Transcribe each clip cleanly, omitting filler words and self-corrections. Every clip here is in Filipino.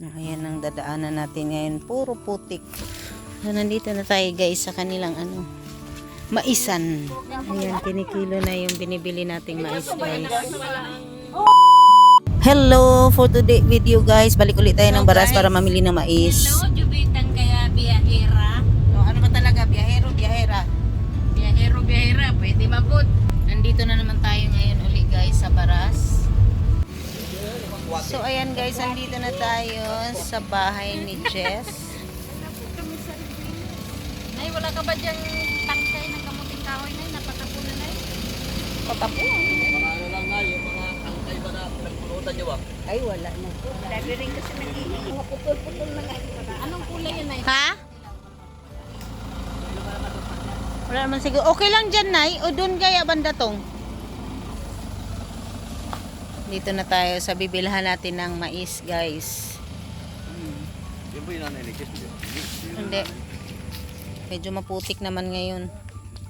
Ayan ang dadaanan natin ngayon. Puro putik. So, nandito na tayo guys sa kanilang maisan. Ayan, kinikilo na yung binibili nating mais guys. Hello for today video guys. Balik ulit tayo ng Baras para mamili ng mais. Hello, jubitan kaya biyahera. Ano ba talaga? Biyahero, biyahera. Biyahera, pwede mabot. Nandito na naman tayo ngayon uli guys sa Baras. So ayan guys, nandito na tayo sa bahay ni Jess. Ay, wala ka ba dyan tangkay ng kamuting kahoy na napatapunan na Patapo. Mga ano lang nga, yung mga tangkay ba na pinagpunutan nyo ba? Ay wala na. Sabi rin kasi mga putol-putol na nga. Anong kulay yan ay? Ha? Wala naman siguro. Okay lang dyan, Nay. O doon kaya bandatong. Dito na tayo sa bibilhan natin ng mais, guys. Yan ba yung nanay ni Jess? Hindi. Medyo maputik naman ngayon.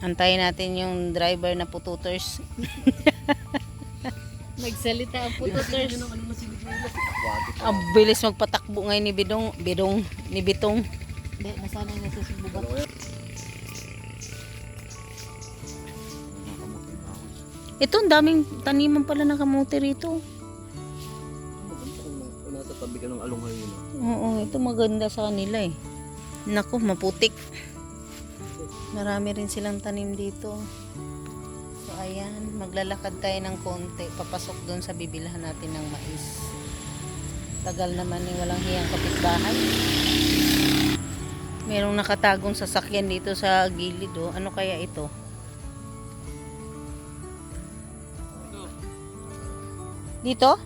Antayin natin yung driver na pututers. Magsalita ang pututers. Ang bilis magpatakbo ngayon ni Bitong. Hindi, nasanay na sa sububat. Ito, ang daming taniman pala ng kamote rito. Nasa tabi ka ng alunghay yun. Oo, ito maganda sa kanila eh. Naku, maputik. Marami rin silang tanim dito. So ayan, maglalakad tayo ng konti. Papasok doon sa bibilhan natin ng mais. Tagal naman eh, walang hiyang kapitbahay. Merong nakatagong sasakyan dito sa gilid oh. Ano kaya ito? Dito?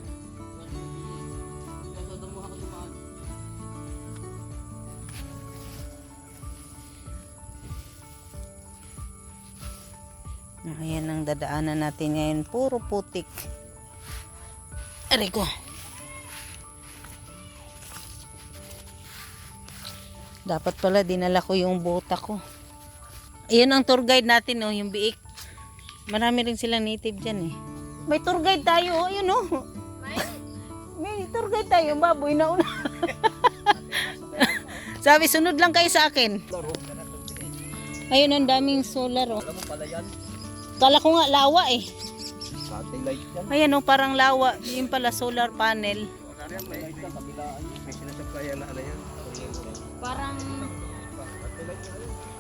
Ayan ang dadaanan natin ngayon. Puro putik. Aray ko. Dapat pala dinala ko yung bota ko. Ayan ang tour guide natin, oh, yung biik. Marami rin silang native dyan eh. May tour guide tayo, oh, yun oh. May tour guide tayo, baboy na una. Sabi, sunod lang kayo sa akin. Ayun, ang daming solar oh. Alam mo pala yan? Kala ko nga lawa eh. Satellite yan. Ayan oh, parang lawa. Yun pala solar panel. May sinasapplyan na ano yan.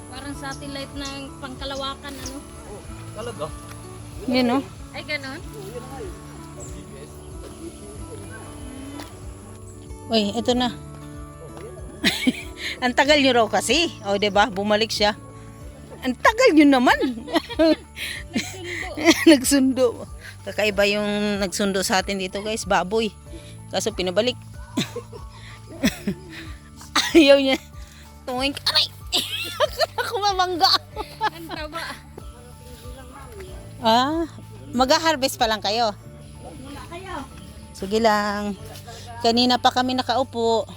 Parang satellite ng pangkalawakan, ano? Oh, talaga? Yun oh. Ay, ganon? Uy, eto na. Ang tagal nyo raw kasi. O, diba? Bumalik siya. Ang tagal nyo naman. Nagsundo. Kakaiba yung nagsundo sa atin dito guys. Baboy. Kaso pinabalik. Ayaw niya. Tungin ka. Aray! Ako mamangga. Ang taba. Ah, mag-harvest pa lang kayo. Mula kayo. Sige lang. Kanina pa kami nakaupo.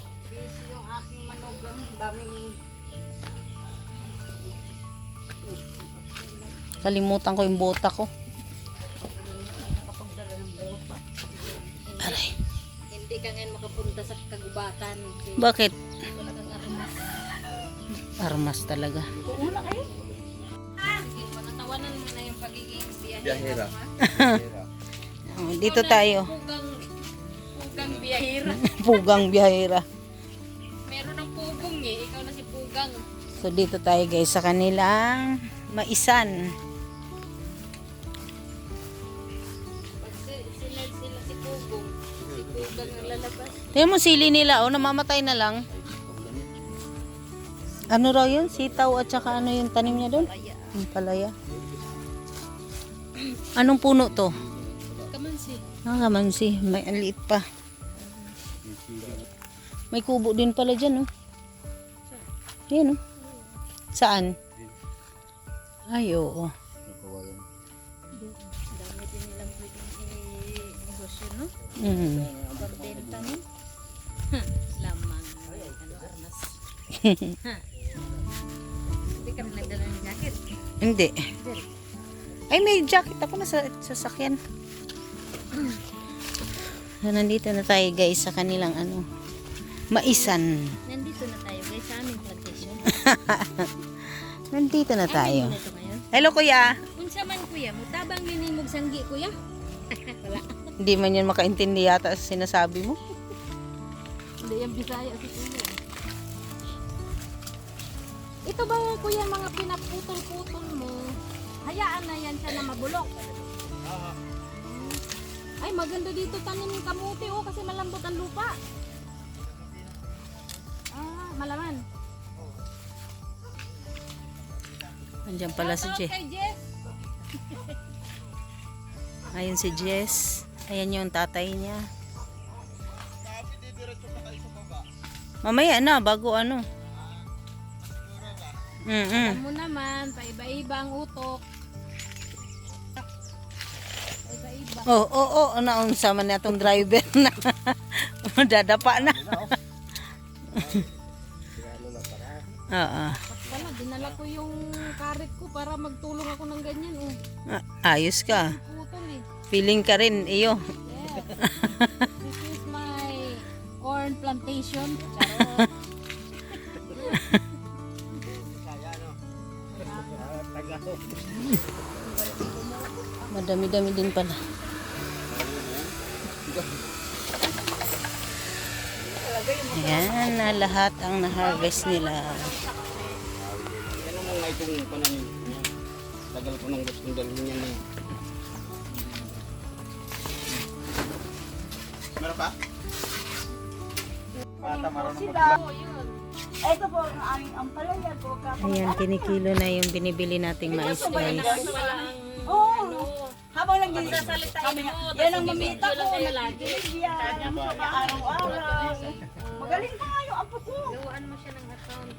Yung aking manugang, daming... Kalimutan ko yung bota ko. Nakapagdala ng bota. Aray. Hindi ka ngayon makapunta sa kagubatan. Bakit? Wala kang armas. Armas talaga. Wala kayo? Sige, panatawanan mo na yung pagiging Biyahera. biyahera. Oh, dito tayo. Pugang biyahera. Pugang biyahera. Meron ng pugong eh. Ikaw na si Pugang. So dito tayo guys sa kanilang maisan. Pag sila si Pugong, si Pugang ang lalabas. Tingnan mo sili nila, oh, namamatay na lang. Ano raw yun? Sitaw at saka ano yung tanim niya doon? Yung palaya. Anong puno to? Kamansi. Kamansi. May aliit pa. May kubo din pala dyan, oh. Ayan, oh. Saan? Ay, oo. Dami din nilang pwedeng i-negosyo, no? Mm. Pagbenta, no? Lamang. Ano, armas. Hindi ka rin nagdala ng jacket. Hindi. Ay, may jacket ako na sa sasakyan. So, nandito na tayo guys sa kanilang Maisan. Nandito na tayo guys sa aming plantation. Nandito na tayo. Ano ito ngayon? Hello kuya. Unsa man kuya, mutabang linimog sanggi kuya. Wala. Hindi man yan makaintindi yata sa sinasabi mo. Hindi yung Bisaya si kuya. Ito ba kuya mga pinaputol-putol mo? Hayaan na yan siya na mabulok. Ay maganda dito tanim ng kamuti oh kasi malambot ang lupa. Malaman. Andiyan pala si Jess. Kay Jess. Ayun si Jess. Ayan yung tatay niya. Mamaya na, bago ano. Alam mo naman, paiba-iba ang utok. Paiba-iba. Oo, naunsa man na itong driver na. Dadapa na. Oo. Wala, dinala ko yung karet ko para magtulong ako ng ganyan. Oh. Ayos ka. Putol eh. Feeling ka rin, iyo. Yes. This is my corn plantation. Charot. Madami-dami din pala. Ayan na lahat ang na-harvest nila. Yan ang mga itong pananim. Tagal ko nang gustong dalhin yan eh. Meron pa? Bata marunong Ito po ang aming ampalaya po. Ayan, kinikilo na yung binibili nating mais guys. Oo. Habang nagsasalita kami, yan ang mamita ko. Nagkikiliyan. Araw-araw. Magaling pa nga yung apo ko. Gawaan mo siya ng account.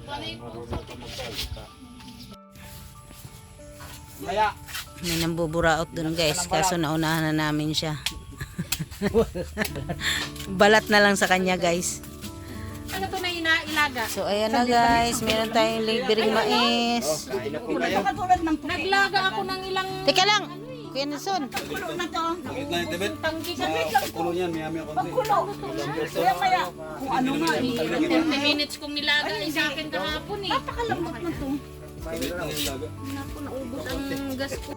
Maya. May nambuburaot dun guys, kaso naunahan na namin siya. Balat na lang sa kanya guys. Ano to na ilaga? So ayan na guys, meron tayong libreng mais. Kain na po kayo. Katulad ng puti. Naglaga ako ng ilang Teka lang, Kuya Nelson. Kulo na to. Bakit na yung tibet? tanggi ka. Pagkulo niyan, maya-maya konti. Kulo. Kaya maya, kung ano nga. 30 minutes kong nilaga sa akin kahapon eh. Napakalambot na to. Tibet na yung laga. Naku, naubos ang gas ko.